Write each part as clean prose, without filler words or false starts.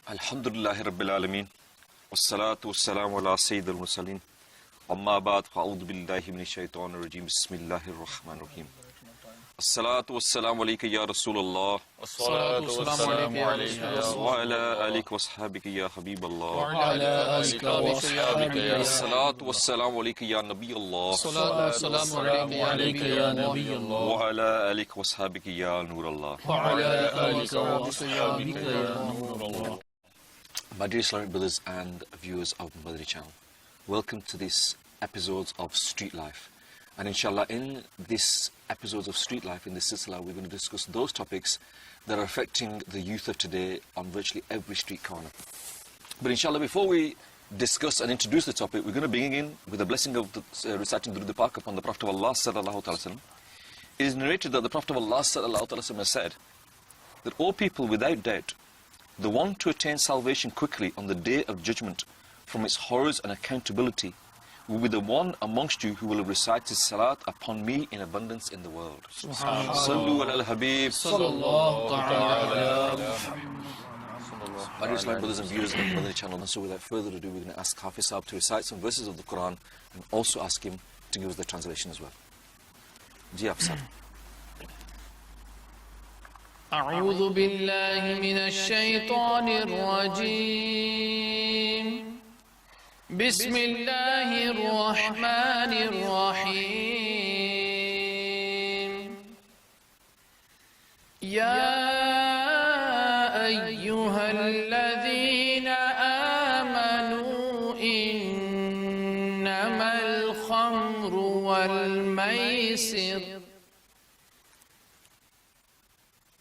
Alhamdulillahi Rabbil Alameen. Wassalatu wassalamu ala Sayyid al-Mursaleen. Amma ba'd, fa'udhu billahi minash shaitanir rajeem. Bismillahir Rahmanir Rahim. As-salatu wassalamu alayka ya Rasulullah. As-salatu wassalamu alayka ya Wa ala alika wa ashabika ya Habiballah. wa ala alika wa ashabika ya As-salatu wassalamu alayka ya Nabiyallah. As-salatu wassalamu alayka ya Nabiyallah Wa ala alika wa ashabika ya Nurallah. wa ala alika wa ashabika ya Nurallah. My dear Islamic brothers and viewers of Madani Channel, welcome to this episodes of Street Life. And inshallah, in this episodes of Street Life, in this silsila, we're going to discuss those topics that are affecting the youth of today on virtually every street corner. But inshallah, before we discuss and introduce the topic, we're going to begin with the blessing of reciting Durud Pak upon the Prophet of Allah sallallahu alaihi wasallam. It is narrated that the Prophet of Allah sallallahu alaihi wasallam has said that all people without doubt, the one to attain salvation quickly on the day of judgment from its horrors and accountability will be the one amongst you who will recite his salat upon me in abundance in the world. Sallu ala al-Habib. Sallallahu ta'ala. My dear Islamic brothers and viewers of the Madani Channel, and so without further ado, we're going to ask Hafiz Sahab to recite some verses of the Quran and also ask him to give us the translation as well. Ji Hafiz Sahab. أعوذ بالله من الشيطان الرجيم بسم الله الرحمن الرحيم يا أيها الذين آمنوا إنما الخمر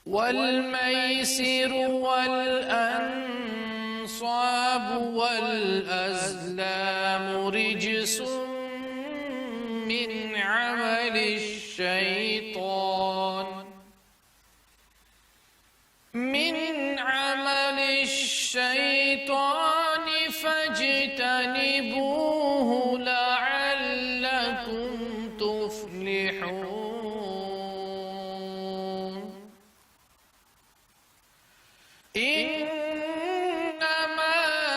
والميسر والأنصاب والأزلام رجس من عمل الشيطان فاجتنبوه لعلكم تفلحون إنما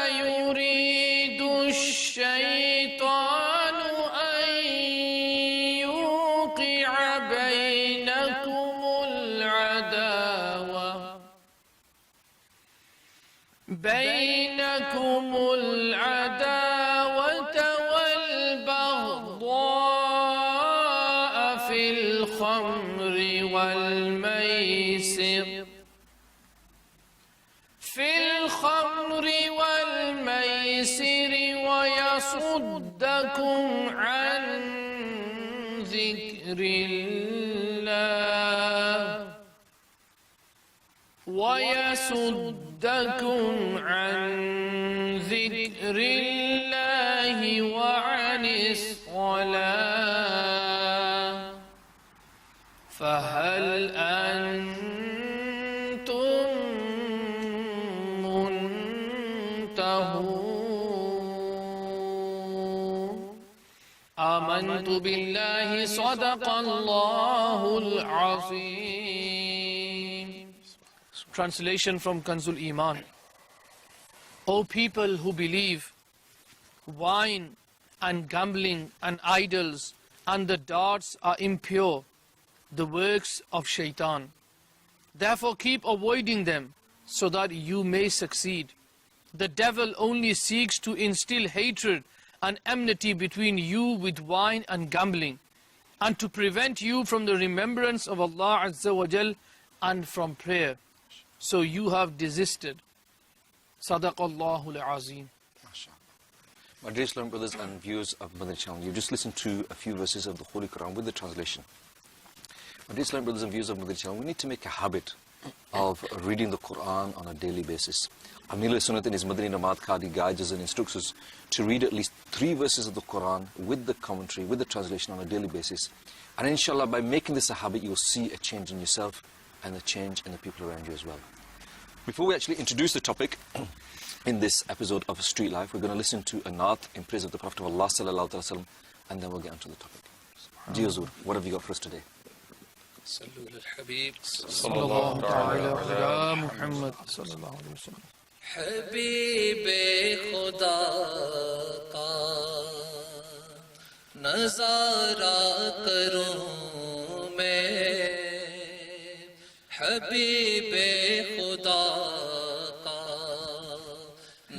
يريد الشيطان أن يوقع بينكم العداوة والبغضاء في الخمر والميسر ويصدكم عن ذكر الله وعن الصلاة فهل أنتم منتهون آمنت بالله صدق الله العظيم. Translation from Kanzul Iman. O people who believe, wine and gambling and idols and the darts are impure, the works of shaitan. Therefore keep avoiding them so that you may succeed. The devil only seeks to instill hatred and enmity between you with wine and gambling, and to prevent you from the remembrance of Allah Azza wa Jal and from prayer. So you have desisted. Sadaqallahu al-Azim. My dear Islamic brothers and viewers of Madani Channel, you've just listened to a few verses of the Holy Quran with the translation. My dear Islamic brothers and viewers of Madani Channel, we need to make a habit of reading the Quran on a daily basis. Amir al-Sunnat in his Madani Namad Khadi guides us and instructs us to read at least 3 verses of the Quran with the commentary, with the translation on a daily basis. And inshallah, by making this a habit, you will see a change in yourself and a change in the people around you as well. Before we actually introduce the topic in this episode of Street Life, we're going to listen to a naat in praise of the Prophet of Allah sallallahu alaihi wasallam, and then we'll get onto the topic. Ji Huzur, what have you got for us today? Sallu ala al-Habib sallallahu ta'ala ala Muhammad sallallahu alayhi wa sallam. حبیب خدا کا نظارہ کروں میں، حبیب خدا کا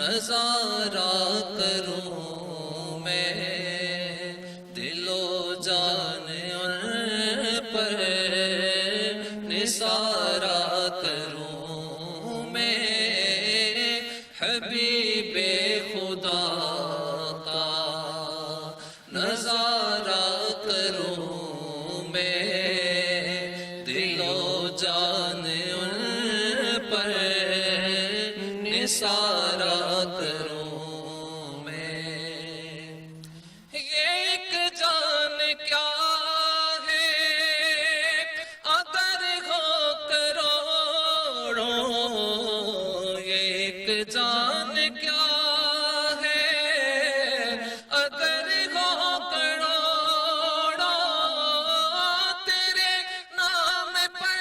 نظارہ کروں میں، دل و جان ان پر نثارہ کروں میں، حبیب خدا کا نظارہ کروں میں، دل و جان ان پر نثارہ کروں میں۔ یہ ایک جان کیا ہے اگر ہو کروڑوں، یہ ایک جان کیا ہے اگر ہو کروڑوں، تیرے نام پر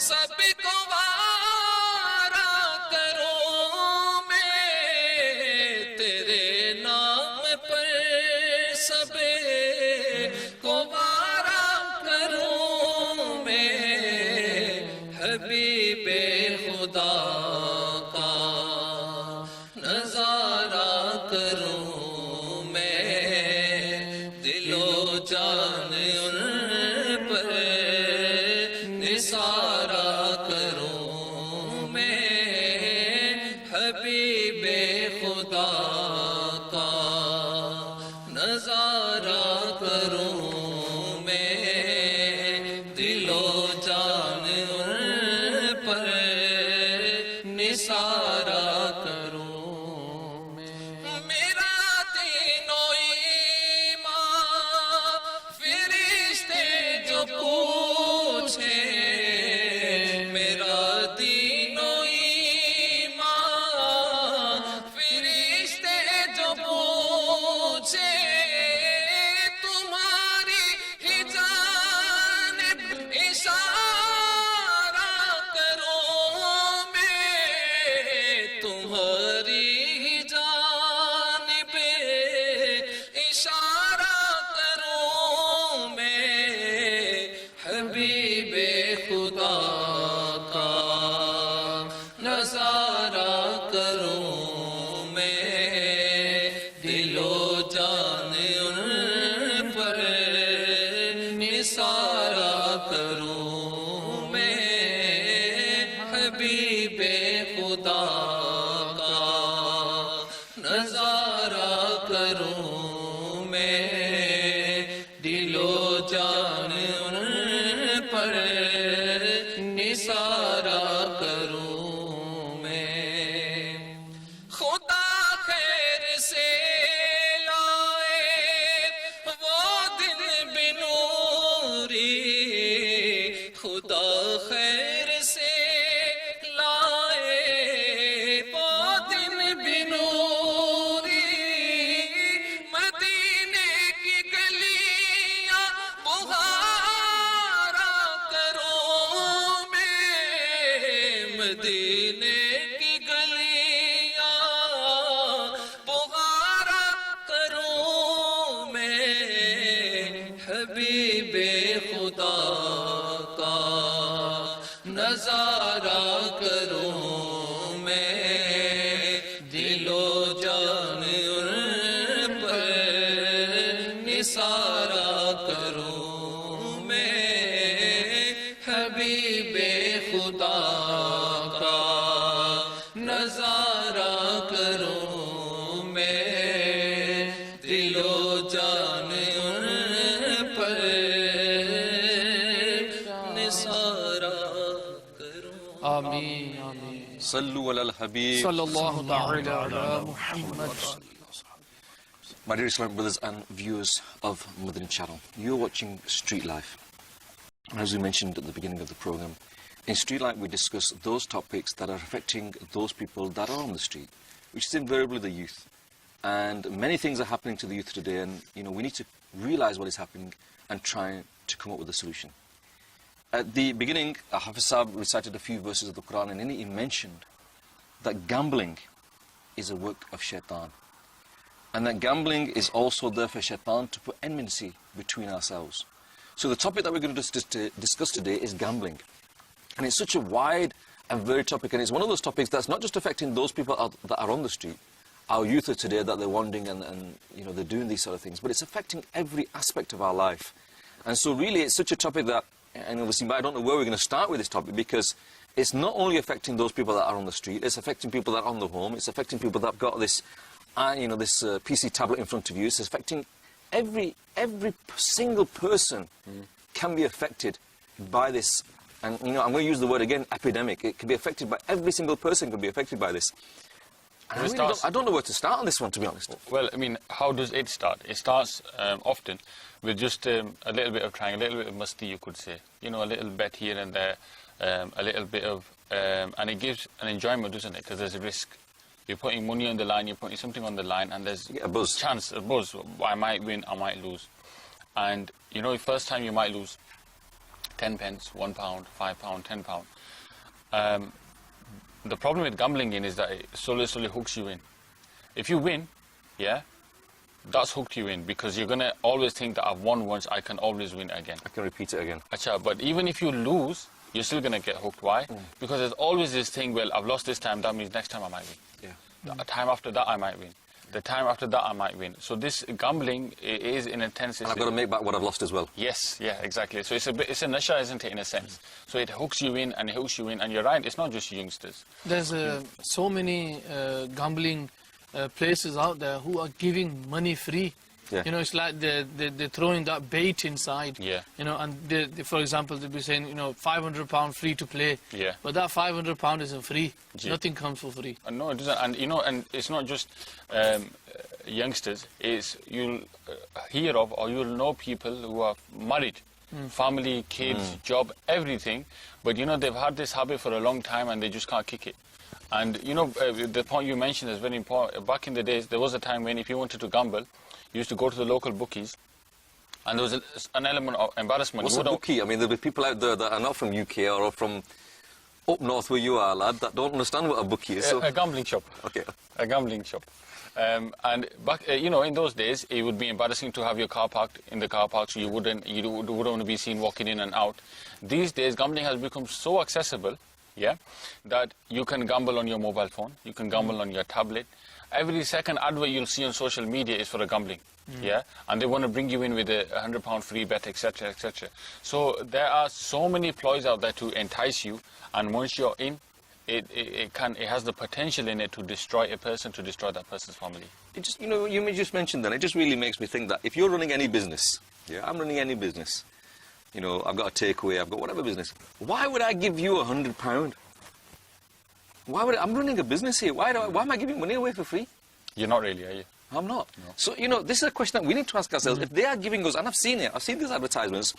سب کو وارا کروں میں، تیرے نام پر سب کو وارا کروں میں، حبیب خدا کا نظارہ کروں میں، دل و جان ان پر نثارہ کروں میں، حبیب خدا کا نظارہ کروں میں، دل و جان ان پر نثارہ کروں میں۔ میرا دین و ایمان فرشتے جو پوچھیں، میرا دین و ایمان فرشتے جو پوچھیں، تمہاری ہی جانب اشارہ کروں میں، تمہاری ہی جانب اشارہ کروں میں، حبیب خدا کا نظارہ کروں میں، دل و جان ان پر نثارہ کروں میں، حبیب خدا کا نظارہ کروں میں، دل و جان ان پر نثارہ کروں میں۔ خدا خیر سے لائے وہ دن بنوری، خدا خیر سے لائے وہ دن بنوری، مدینے کی گلیاں بہارا کروں میں، مدینے کی گلیاں بہارا کروں میں، حبیب خدا کا نظارہ کروں میں، دل و جان ان پر نثارہ کروں میں، حبیب خدا کا نظارہ کروں میں، دل و جان ان پر نثارہ کروں۔ آمین آمین صلو علی الحبیب صلی اللہ تعالی علی محمد۔ My dear Islamic brothers and viewers of Madani Channel, you're watching Street Life. As we mentioned at the beginning of the program, in Street Life we discuss those topics that are affecting those people that are on the street, which is invariably the youth. And many things are happening to the youth today, and we need to realize what is happening and try to come up with a solution. At the beginning, Hafiz Saab recited a few verses of the Quran, and in it he mentioned that gambling is a work of shaitan. And that gambling is also there for shaitan to put enmity between ourselves. So the topic that we're going to discuss today is gambling. And it's such a wide and varied topic, and it's one of those topics that's not just affecting those people that are on the street, our youth of today that they're wandering and you know, they're doing these sort of things, but it's affecting every aspect of our life. And so really it's such a topic that, and obviously I don't know where we're going to start with this topic, because it's not only affecting those people that are on the street, it's affecting people that are on the home, it's affecting people that have got this, you know, this PC tablet in front of you, it's affecting every single person can be affected by this. And, you know, I'm going to use the word again, epidemic. It can be affected by, every single person can be affected by this. And I don't know where to start on this one, to be honest. Well, I mean, how does it start? It starts often with just a little bit of trying, a little bit of musty, you could say. You know, a little bet here and there, a little bit of... and it gives an enjoyment, doesn't it? Because there's a risk. You're putting money on the line, you're putting something on the line, and there's a buzz. Chance, a buzz. I might win, I might lose. And, you know, the first time you might lose 10 pence, £1, £5, £10. The problem with gambling is that it slowly hooks you in. If you win, yeah, that's hooked you in, because you're going to always think that I've won once, I can always win again. I can repeat it again. Achha, but even if you lose, you're still going to get hooked. Why? Because there's always this thing, well, I've lost this time, that means next time I might win. Yeah. The time after that I might win. The time after that I might win. So this gambling is in a sense... And I've got to make back what I've lost as well. Yes, yeah, exactly. So it's a nasha, isn't it, in a sense? So it hooks you in and it hooks you in, and you're right, it's not just youngsters. There's so many gambling places out there who are giving money free. Yeah. You know, it's like they're throwing that bait inside. Yeah. You know, and they, for example, they'll be saying, you know, £500 free to play. Yeah. But that £500 isn't free. Yeah. Nothing comes for free. No, it doesn't. And you know, and it's not just youngsters. It's you'll hear of, or you'll know people who are married, family, kids, job, everything. But you know, they've had this habit for a long time and they just can't kick it. And you know, the point you mentioned is very important. Back in the days, there was a time when if you wanted to gamble, you used to go to the local bookies, and there was an element of embarrassment. What's a bookie? I mean, there'll be people out there that are not from UK or from up north where you are, lad, that don't understand what a bookie is. So. A gambling shop. Okay. A gambling shop. And back, you know, in those days, it would be embarrassing to have your car parked in the car park, so you wouldn't want to be seen walking in and out. These days, gambling has become so accessible, yeah, that you can gamble on your mobile phone, you can gamble on your tablet. Every second advert you'll see on social media is for a gambling, yeah, and they want to bring you in with a £100 free bet, etc., etc. So there are so many ploys out there to entice you, and once you're in, it has the potential in it to destroy a person, to destroy that person's family. It just, you know, you just mentioned that. It just really makes me think that if you're running any business, yeah, I'm running any business. You know, I've got a takeaway, I've got whatever business. Why would I give you £100? I'm running a business here. Why am I giving money away for free? You're not really, are you? I'm not. No. So, you know, this is a question that we need to ask ourselves. If they are giving us, and I've seen these advertisements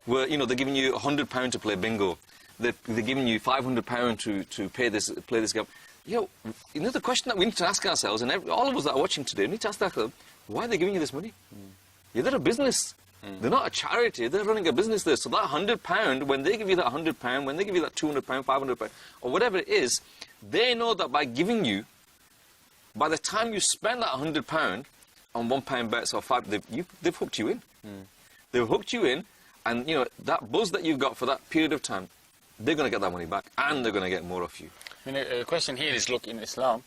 where, you know, they're giving you £100 to play bingo. They're giving you £500 to play this game. You know, the question that we need to ask ourselves, and all of us that are watching today, we need to ask ourselves, why are they giving you this money? Yeah, they're a business. They're not a charity, they're running a business there. So that £100, when they give you that £100, when they give you that £200, £500, or whatever it is, they know that by giving you, by the time you spend that £100 on £1 bets or five, they've hooked you in. They've hooked you in, and you know, that buzz that you've got for that period of time, they're going to get that money back, and they're going to get more of you. I mean, a question here is, look, in Islam,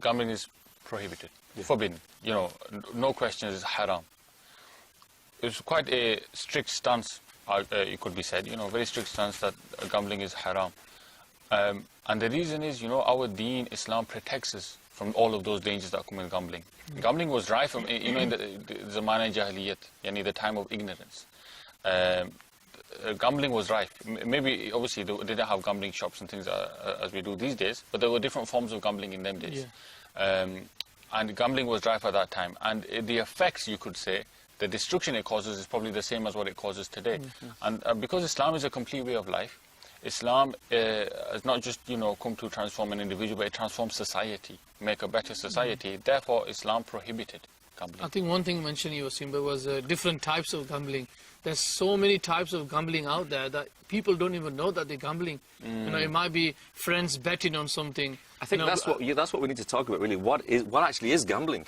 gambling is prohibited, forbidden. You know, no question is haram. It's quite a strict stance, it could be said, you know, very strict stance that gambling is haram. And the reason is, you know, our deen, Islam, protects us from all of those dangers that come in gambling. Gambling was rife, you know, in the Zamana Jahiliyat, yani the time of ignorance. Gambling was rife. Maybe, obviously, they didn't have gambling shops and things as we do these days, but there were different forms of gambling in them days. Yeah. And gambling was rife at that time. And the effects, you could say, the destruction it causes is probably the same as what it causes today. And because Islam is a complete way of life, Islam has not just, you know, come to transform an individual, but it transforms society, make a better society. Therefore, Islam prohibited gambling. I think one thing mentioned you, Simba, was different types of gambling. There's so many types of gambling out there that people don't even know that they're gambling. You know, it might be friends betting on something. I think that's what we need to talk about, really. What actually is gambling?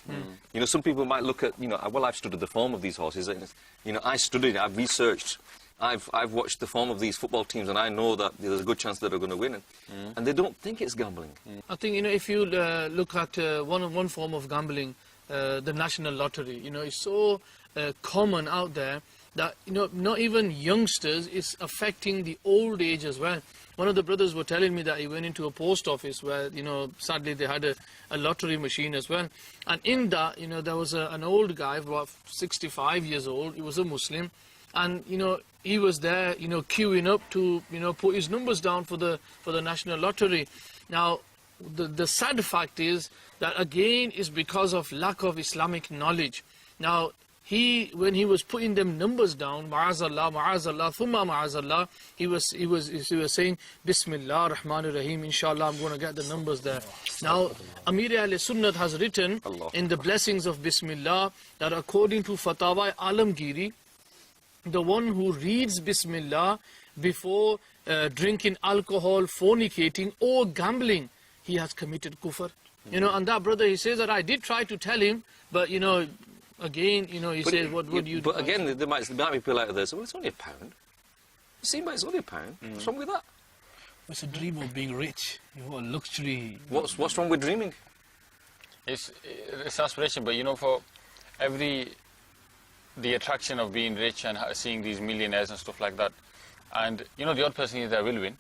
You know, some people might look at, you know, well, I've studied the form of these horses. And you know, I've researched, I've watched the form of these football teams, and I know that there's a good chance that they're going to win. And they don't think it's gambling. I think, you know, if you look at one form of gambling, the national lottery, you know, it's so common out there that, you know, not even youngsters, it's affecting the old age as well. One of the brothers were telling me that he went into a post office where, you know, sadly they had a lottery machine as well. And in that, you know, there was an old guy, about 65 years old. He was a Muslim. And, you know, he was there, you know, queuing up to, you know, put his numbers down for the national lottery. Now, the sad fact is that, again, is because of lack of Islamic knowledge. Now, when he was putting them numbers down, ma'azallah, ma'azallah, thumma ma'azallah, he was saying, Bismillah ar-Rahman ar-Rahim, inshallah, I'm going to get the numbers there. Now, Amir Ahl-Sunnat has written in the blessings of Bismillah that according to Fatawa Alamgiri, the one who reads Bismillah before drinking alcohol, fornicating, or gambling, he has committed kufr. You know, and that brother, he says that I did try to tell him, but, you know, again, you know, he says, what would you do? But again, there might be people out there say, well, it's only £1. You see, it's only £1. What's wrong with that? It's a dream of being rich. You want luxury. What's wrong with dreaming? It's aspiration, but you know, for the attraction of being rich and seeing these millionaires and stuff like that, and you know, the odd person here there will win.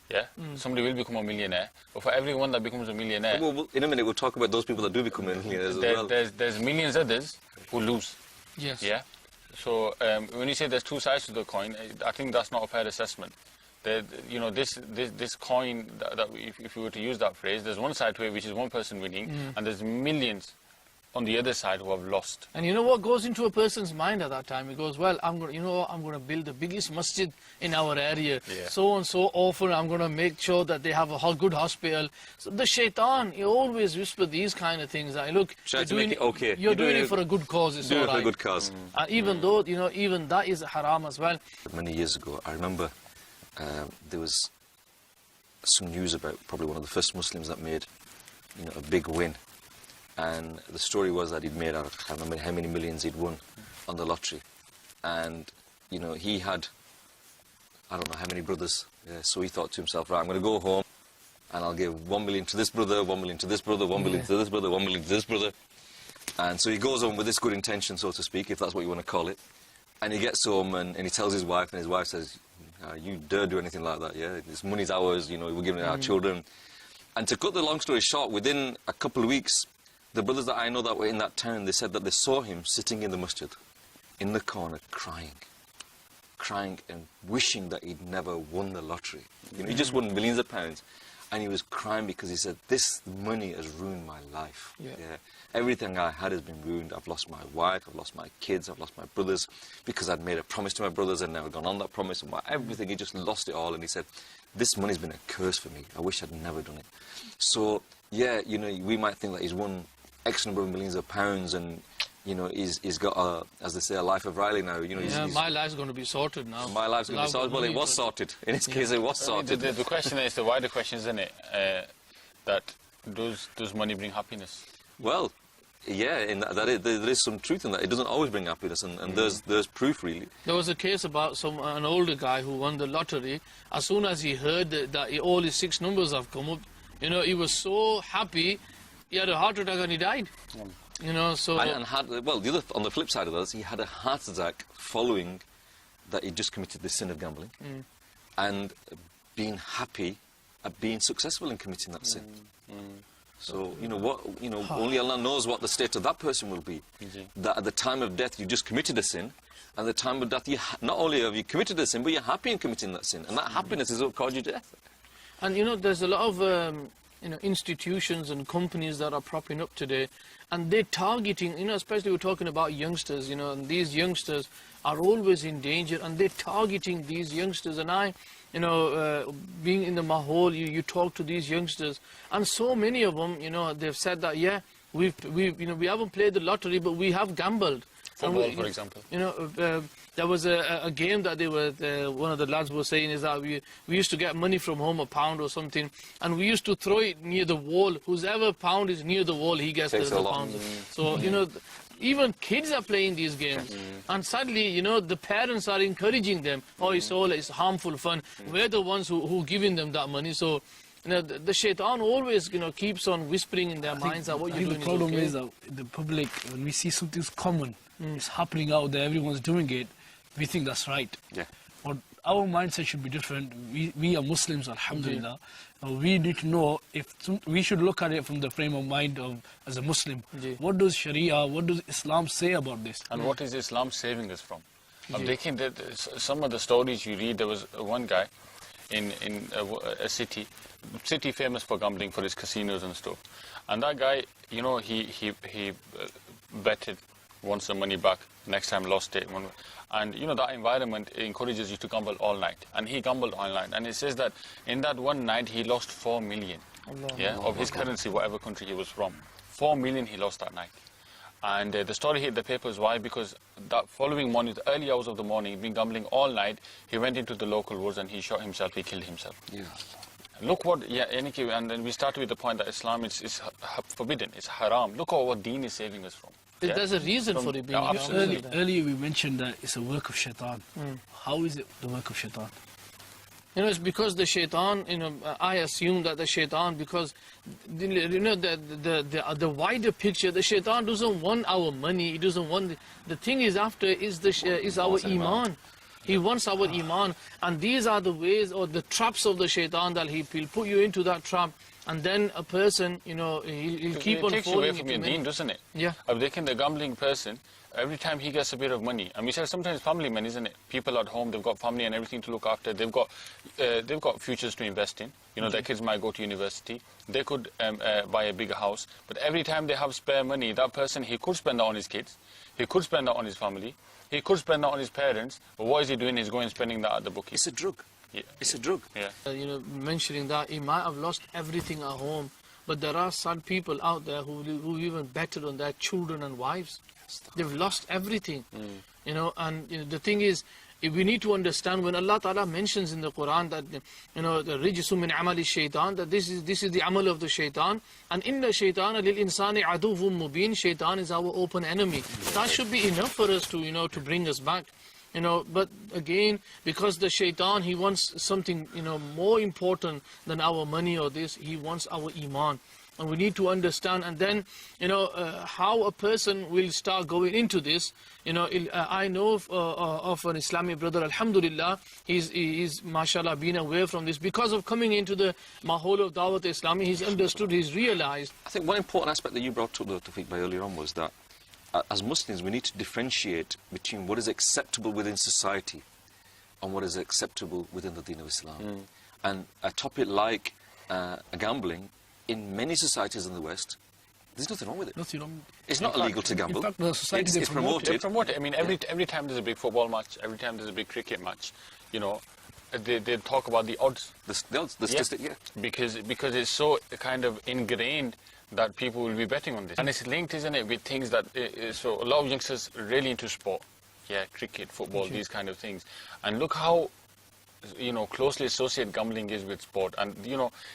Yeah, somebody will become a millionaire. But for everyone that becomes a millionaire, well, in a minute we'll talk about those people that do become millionaires as well. There's millions others who lose. Yes. Yeah. So when you say there's two sides to the coin, I think that's not a fair assessment. You know, this coin, that if you were to use that phrase, there's one side to it which is one person winning, and there's millions on the other side who have lost. And you know what goes into a person's mind at that time? He goes, well, I'm going to build the biggest masjid in our area. Yeah. So and so often, I'm going to make sure that they have a good hospital. So the shaitan, he always whispers these kind of things. That, look, you're doing it for a good cause. It's all right. For a good cause. And even though, you know, even that is haram as well. Many years ago, I remember there was some news about probably one of the first Muslims that made, you know, a big win. And the story was that he'd made, I can't remember how many millions he'd won on the lottery. And, you know, he had, I don't know how many brothers. So he thought to himself, right, I'm going to go home and I'll give 1 million to this brother, 1 million to this brother, 1 million to this brother, 1 million to this brother. And so he goes home with this good intention, so to speak, if that's what you want to call it. And he gets home and he tells his wife, and his wife says, you dare do anything like that, yeah? This money's ours, you know, we're giving it our children. And to cut the long story short, within a couple of weeks, the brothers that I know that were in that town, they said that they saw him sitting in the masjid, in the corner, crying and wishing that he'd never won the lottery. You know, he just won millions of pounds, and he was crying because he said, this money has ruined my life. Yeah. Everything I had has been ruined. I've lost my wife, I've lost my kids, I've lost my brothers, because I'd made a promise to my brothers and never gone on that promise, and everything, he just lost it all. And he said, this money's been a curse for me. I wish I'd never done it. So, yeah, you know, we might think that he's won X number of millions of pounds, and you know, he's got as they say, a life of Riley now. You know, my life's going to be sorted now. My life's going to be sorted. Well, it was sorted. In his case, it was sorted. The question is, the wider question, isn't it? That does money bring happiness? Well, yeah, there is some truth in that. It doesn't always bring happiness, and there's proof, really. There was a case about an older guy who won the lottery. As soon as he heard that all his 6 numbers have come up, you know, he was so happy. He had a heart attack and he died. You know, so... And on the flip side of that, he had a heart attack following that he just committed the sin of gambling, and being happy at being successful in committing that sin. So, you know, only Allah knows what the state of that person will be. That at the time of death, you just committed a sin, and at the time of death, not only have you committed a sin, but you're happy in committing that sin. And that happiness is what caused you death. And, you know, there's a lot of... you know, institutions and companies that are propping up today, and they're targeting, you know, especially we're talking about youngsters, you know, and these youngsters are always in danger, and they're targeting these youngsters. And you know, being in the mahol, you talk to these youngsters, and so many of them, you know, they've said that, yeah, we haven't played the lottery, but we have gambled. Football, for example. There was a game that one of the lads was saying is that we used to get money from home, £1 or something, and we used to throw it near the wall. Whoever pound is near the wall, he gets the pound. So, even kids are playing these games, and sadly, the parents are encouraging them. Oh, it's harmful fun. We're the ones who giving them that money. So, the shaitan always, keeps on whispering in their minds that what you're doing is okay. The problem is that the public, when we see something's common, it's happening out there, everyone's doing it, we think that's right. Yeah. But our mindset should be different. We are Muslims, alhamdulillah. We need to know we should look at it from the frame of mind as a Muslim. What does Sharia, what does Islam say about this? And what is Islam saving us from? I'm thinking that some of the stories you read, there was one guy in a city famous for gambling, for his casinos and stuff. And that guy, he betted, won some money back, next time lost it. And that environment encourages you to gamble all night. And he gambled all night. And it says that in that one night he lost 4 million of his currency, whatever country he was from. 4 million he lost that night. And the story hit the papers. Why? Because that following morning, the early hours of the morning, he'd been gambling all night. He went into the local woods and he shot himself, he killed himself. Yeah. Look what, and then we started with the point that Islam is forbidden, it's haram. Look at what deen is saving us from. There's a reason for it being haram. Earlier we mentioned that it's a work of shaitan. How is it the work of shaitan? It's because the shaitan, I assume that the shaitan, because, the wider picture, the shaitan doesn't want our money, he doesn't want, the thing is after is our iman. He wants our iman, and these are the ways or the traps of the shaitan that he'll put you into that trap, and then a person, he'll keep on falling into it. It takes you away from your deen, doesn't it? Yeah. I've taken the gambling person, every time he gets a bit of money, and we said sometimes family money, isn't it? People at home, they've got family and everything to look after, they've got futures to invest in. Their kids might go to university, they could buy a bigger house, but every time they have spare money, that person, he could spend that on his kids, he could spend that on his family, he could spend that on his parents, but what is he doing? He's going and spending that at the bookie. It's a drug. Yeah. It's a drug. Yeah. Mentioning that, he might have lost everything at home, but there are some people out there who even betted on their children and wives. They've lost everything. And the thing is, we need to understand when Allah Ta'ala mentions in the Quran that the rijsu min amali shaitan, that this is the amal of the shaitan, and inna shaitana lil insani aduvum mubin, shaitan is our open enemy. That should be enough for us to bring us back. But again, because the shaitan, he wants something more important than our money or this, he wants our iman. And we need to understand, and then, how a person will start going into this. I know of an Islamic brother, alhamdulillah, he's mashallah been away from this. Because of coming into the mahol of Dawat Islami, he's understood, he's realized. I think one important aspect that you brought up, Tawfiq, by earlier on was that as Muslims, we need to differentiate between what is acceptable within society and what is acceptable within the deen of Islam. And a topic like gambling, in many societies in the West, there's nothing wrong with it. Nothing wrong. It's not illegal to gamble. In fact, the society it's promoted. They promote it. I mean, every time there's a big football match, every time there's a big cricket match, they talk about the odds. The statistic, yeah. Because it's so kind of ingrained that people will be betting on this. And it's linked, isn't it, with things that, so a lot of youngsters are really into sport. Yeah, cricket, football, these kind of things. And look how, closely associated gambling is with sport. And,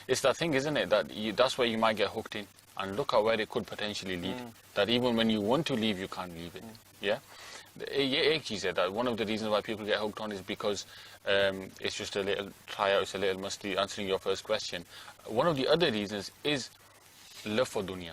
it's that thing, isn't it, that that's where you might get hooked in. And look at where it could potentially lead. That even when you want to leave, you can't leave it. Yeah? Ek cheez hai that one of the reasons why people get hooked on is because it's just a little tryout, it's a little musty, answering your first question. One of the other reasons is love for dunya.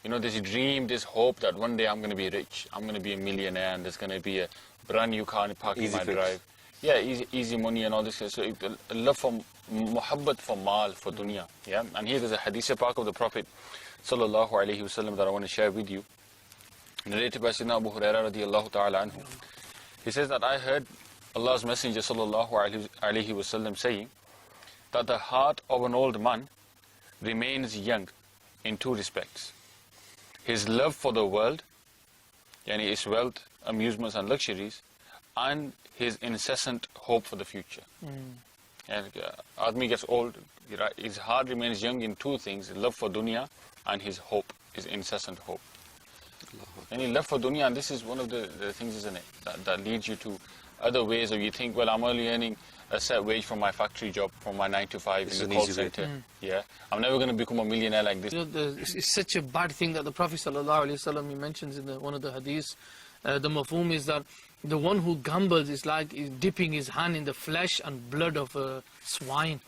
There's a dream, this hope that one day I'm going to be rich, I'm going to be a millionaire, and there's going to be a brand new car parked in my drive. Yeah, easy money and all this. So love for muhabbat for mal, for dunya. Yeah, and here there's a hadith park of the Prophet sallallahu alaihi wasallam that I want to share with you. Narrated by Sayyidina Abu Hurairah radiyallahu ta'ala anhu. He says that I heard Allah's Messenger sallallahu alaihi wasallam saying that the heart of an old man remains young in two respects. His love for the world, yani his wealth, amusements and luxuries, and his incessant hope for the future. And Admi gets old, his heart remains young in two things, love for dunya and his hope is incessant hope. Any love for dunya, and this is one of the things, isn't it, that leads you to other ways of you think, well, I'm only earning a set wage from my factory job, from my 9 to 5 in the call center. Yeah, I'm never going to become a millionaire like this. You know, it's such a bad thing that the Prophet ﷺ, he mentions in one of the hadiths. The mafhum is that the one who gambles is like dipping his hand in the flesh and blood of a swine.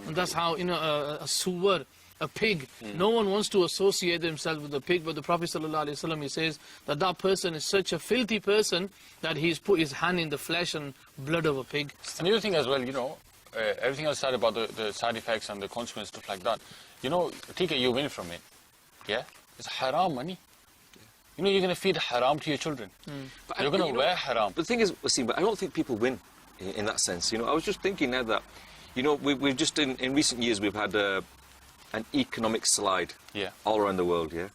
And that's how, you know, a suwar, a pig. No one wants to associate themselves with a pig, but the Prophet ﷺ, he says that that person is such a filthy person that he's put his hand in the flesh and blood of a pig. And the other thing as well, you know, everything else said about the side effects and the consequences, stuff like that. You know, Tika, you win from it. Yeah? It's haram money. You know, you're going to feed haram to your children. But you're going to wear haram. But the thing is, Wasim, but I don't think people win in that sense. You know, I was just thinking now that, you know, we've just, in recent years, we've had an economic slide all around the world, yeah?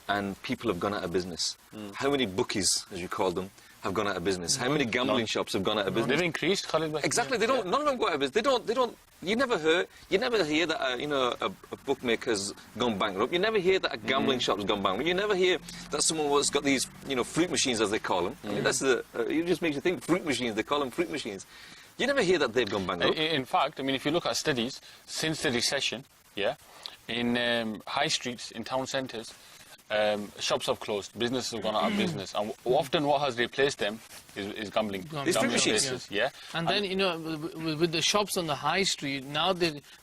And people have gone out of business. How many bookies, as you call them, have gone out of business? How many gambling shops have gone out of business? They've increased, Khalid. Exactly, they don't. None of them go out of business. They don't. You never hear that you know, a bookmaker's gone bankrupt. You never hear that a gambling shop's gone bankrupt. You never hear that someone has got these, you know, fruit machines, as they call them. I mean, that's it just makes you think, fruit machines. They call them fruit machines. You never hear that they've gone bankrupt. In fact, I mean, if you look at studies since the recession, yeah, in high streets, in town centres, shops have closed, businesses have gone out of business, and often what has replaced them is gambling. It's fruit machines. Places, yeah. And then, you know, with the shops on the high street, now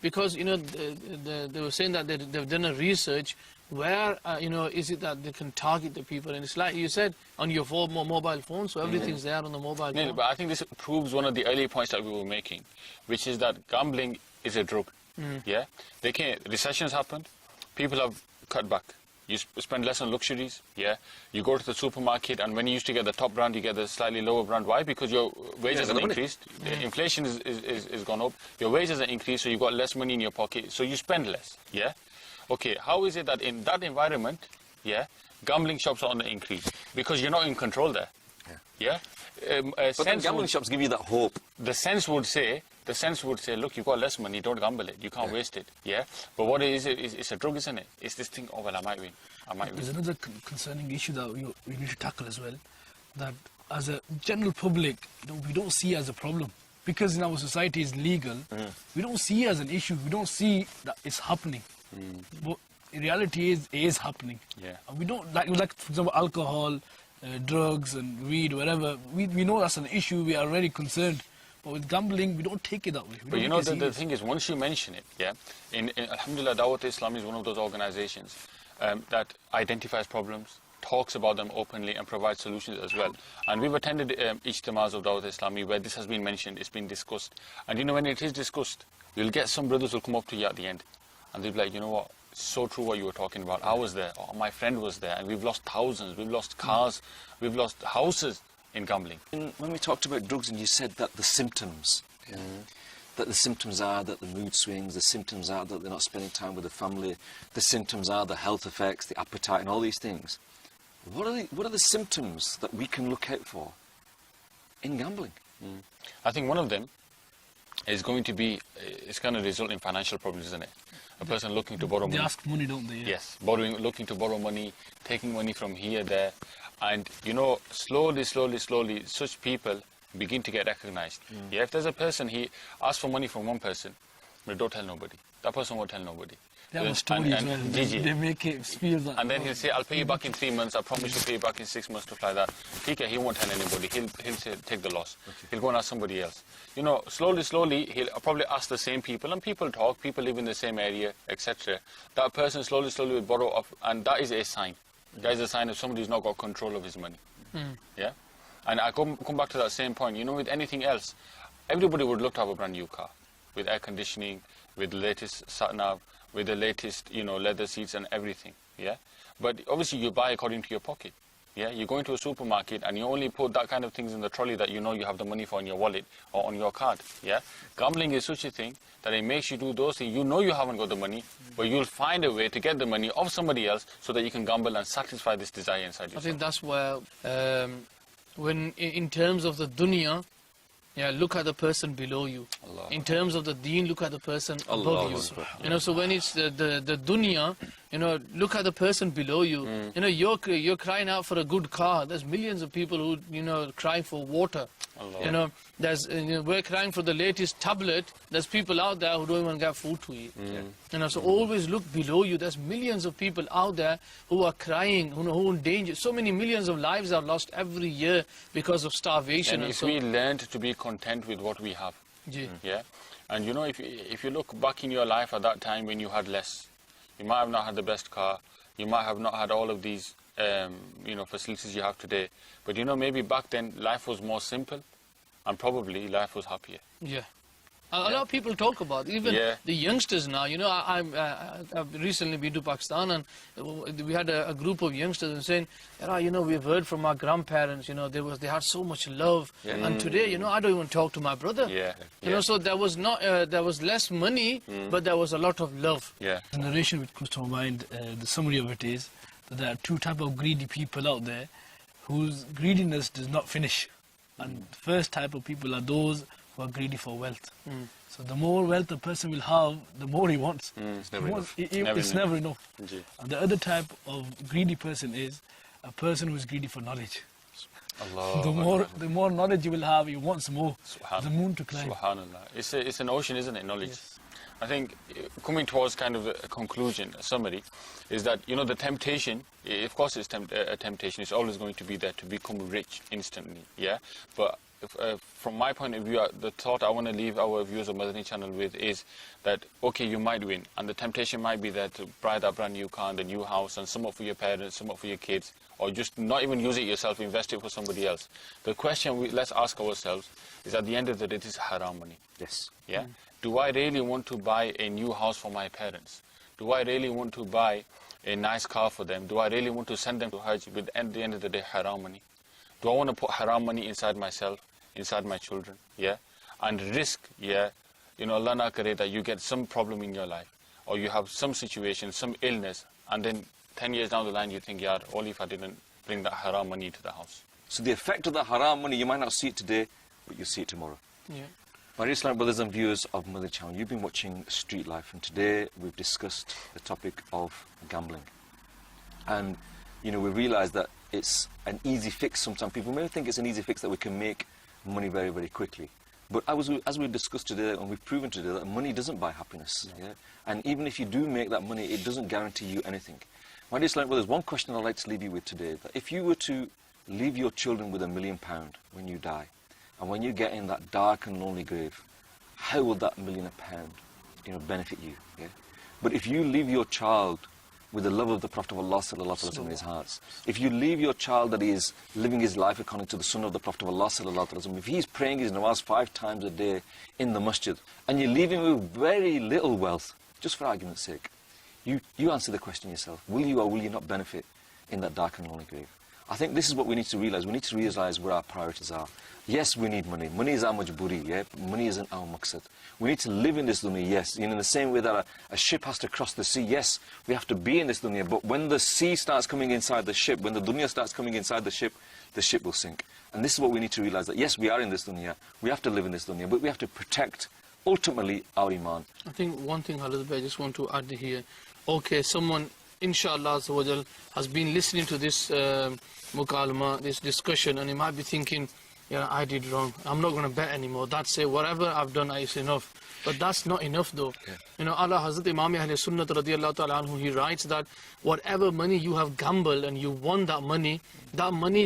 because, you know, they were saying that they've done a research where, you know, is it that they can target the people, and it's like you said, on your mobile phone, so everything's there on the mobile phone. But I think this proves one of the early points that we were making, which is that gambling is a drug. Yeah, recessions happened, people have cut back. You spend less on luxuries, yeah. You go to the supermarket, and when you used to get the top brand, you get the slightly lower brand. Why? Because your wages have increased. Inflation is gone up. Your wages are increased, so you've got less money in your pocket, so you spend less, yeah. Okay, how is it that in that environment, yeah, gambling shops are on the increase? Because you're not in control there, yeah. But then gambling shops give you that hope. The sense would say, look, you've got less money, don't gamble it, you can't waste it, yeah? But what it is, it's a drug, isn't it? It's this thing, oh, well, I might win. There's another concerning issue that we need to tackle as well, that as a general public, you know, we don't see as a problem. Because in our society is legal, we don't see it as an issue, we don't see that it's happening. But in reality, it is happening. Yeah. And we don't, like for example, alcohol, drugs and weed, whatever, we know that's an issue, we are already concerned. But with gambling, we don't take it that way. But you know, the thing is, once you mention it, yeah, in Alhamdulillah, Dawat Islami is one of those organizations that identifies problems, talks about them openly, and provides solutions as well. And we've attended ijtimas of Dawat Islami where this has been mentioned, it's been discussed. And you know, when it is discussed, you'll get some brothers who'll come up to you at the end, and they'll be like, you know what, so true what you were talking about. I was there, or my friend was there, and we've lost thousands, we've lost cars, we've lost houses in gambling. When we talked about drugs, and you said that the symptoms, that the symptoms are that the mood swings, the symptoms are that they're not spending time with the family, the symptoms are the health effects, the appetite, and all these things. What are the symptoms that we can look out for in gambling? I think one of them is going to be, it's going to result in financial problems, isn't it? A person looking to borrow money. They ask money, don't they? Yeah. Yes, looking to borrow money, taking money from here, there. And, you know, slowly, such people begin to get recognized. Yeah, if there's a person, he asks for money from one person, but don't tell nobody. That person won't tell nobody. They have a story as well. They make it feel that. And then he'll say, I'll pay you back in 3 months, I promise to pay you back in 6 months, stuff like that. Tika, he won't tell anybody. He'll say, take the loss. Okay. He'll go and ask somebody else. You know, slowly, he'll probably ask the same people, and people talk, people live in the same area, etc. That person slowly will borrow up, and that is a sign. That is a sign of somebody who's not got control of his money. Yeah? And I come back to that same point. You know, with anything else, everybody would love to have a brand new car, with air conditioning, with the latest sat-nav, with the latest, you know, leather seats and everything, yeah? But obviously you buy according to your pocket, yeah? You go into a supermarket and you only put that kind of things in the trolley that you know you have the money for in your wallet or on your card, yeah? Gambling is such a thing that it makes you do those things. You know you haven't got the money, but you'll find a way to get the money of somebody else so that you can gamble and satisfy this desire inside yourself. I think that's where, when in terms of the dunya, yeah, look at the person below you. In terms of the deen, look at the person above you. You know, so when it's the dunya, look at the person below you. You're crying out for a good car. There's millions of people who, cry for water. Allah. We're crying for the latest tablet. There's people out there who don't even get food to eat. So always look below you. There's millions of people out there who are crying, who are in danger. So many millions of lives are lost every year because of starvation. And if we learned to be content with what we have, yeah, and if you look back in your life at that time when you had less, you might have not had the best car, you might have not had all of these facilities you have today, but maybe back then life was more simple and probably life was happier. Yeah. A lot of people talk about, even the youngsters now. I've recently been to Pakistan, and we had a group of youngsters and saying, we've heard from our grandparents, they had so much love, and today, I don't even talk to my brother. So there was less money, but there was a lot of love. The narration which comes to my mind, the summary of it is that there are two types of greedy people out there whose greediness does not finish. And the first type of people are those who are greedy for wealth. So the more wealth a person will have, the more he wants. It's never enough. It's never enough. And the other type of greedy person is a person who is greedy for knowledge. Allah. The more knowledge you will have, he wants more. The moon to climb. Subhanallah. It's an ocean, isn't it, knowledge? Yes. I think coming towards kind of a conclusion, a summary, is that, the temptation, of course it's a temptation, it's always going to be there to become rich instantly, yeah? But from my point of view, the thought I want to leave our viewers of Madani Channel with is that, okay, you might win, and the temptation might be there to buy that brand new car and the new house, and some for your parents, some for your kids, or just not even use it yourself, invest it for somebody else. The question let's ask ourselves is, at the end of the day, this is haram money. Yes. Yeah? Do I really want to buy a new house for my parents? Do I really want to buy a nice car for them? Do I really want to send them to Hajj with, at the end of the day, haram money? Do I want to put haram money inside myself, inside my children? Yeah? And risk, Allah na kare, that you get some problem in your life, or you have some situation, some illness, and then 10 years down the line you think, only if I didn't bring that haram money to the house. So the effect of that haram money, you might not see it today, but you'll see it tomorrow. Yeah. My dear Islamic brothers and viewers of Madani Channel, you've been watching Street Life, and today we've discussed the topic of gambling. And, we realise that it's an easy fix. Sometimes people may think it's an easy fix that we can make money very, very quickly. But as we discussed today, and we've proven today, that money doesn't buy happiness. Yeah? And even if you do make that money, it doesn't guarantee you anything. My dear Islamic brothers, one question I'd like to leave you with today, that if you were to leave your children with £1 million when you die, and when you get in that dark and lonely grave, how will that £1 million, benefit you? Yeah? But if you leave your child with the love of the Prophet of Allah sallallahu alaihi wasallam in his heart, if you leave your child that he is living his life according to the sunnah of the Prophet of Allah sallallahu alaihi wasallam, if he's praying his namaz 5 times a day in the masjid, and you leave him with very little wealth, just for argument's sake, you answer the question yourself. Will you or will you not benefit in that dark and lonely grave? I think this is what we need to realise. We need to realise where our priorities are. Yes, we need money. Money is our majburi, yeah? Money isn't our maqsad. We need to live in this dunya, yes. In the same way that a ship has to cross the sea, yes, we have to be in this dunya. But when the sea starts coming inside the ship, when the dunya starts coming inside the ship will sink. And this is what we need to realise, that yes, we are in this dunya, we have to live in this dunya, but we have to protect, ultimately, our iman. I think one thing, Khalid, I just want to add here. Okay, someone, inshallah, has been listening to this mukalama, this discussion, and he might be thinking, I did wrong. I'm not going to bet anymore. That's it. Whatever I've done is enough. But that's not enough, though. Allah Hazrat Imam Ahl Sunnah radiyallahu ta'ala anhu, he writes that whatever money you have gambled and you won that money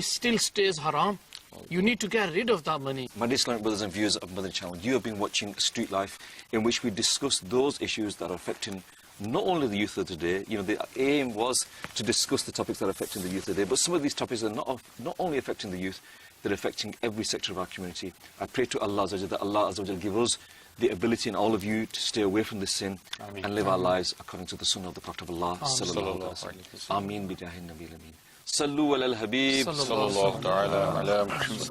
still stays haram. You need to get rid of that money. My dear Islamic brothers and viewers of Madani Channel, you have been watching Street Life, in which we discuss those issues that are affecting not only the youth of today. The aim was to discuss the topics that are affecting the youth today, but some of these topics are not only affecting the youth, they're affecting every sector of our community. I pray to Allah that Allah give us the ability, and all of you, to stay away from this sin and live our lives according to the sunnah of the Prophet of Allah sallallahu alaihi wasallam. Ameen bi jahin nabil ameen. Sallu ala al-habib sallallahu ta'ala ala Muhammad.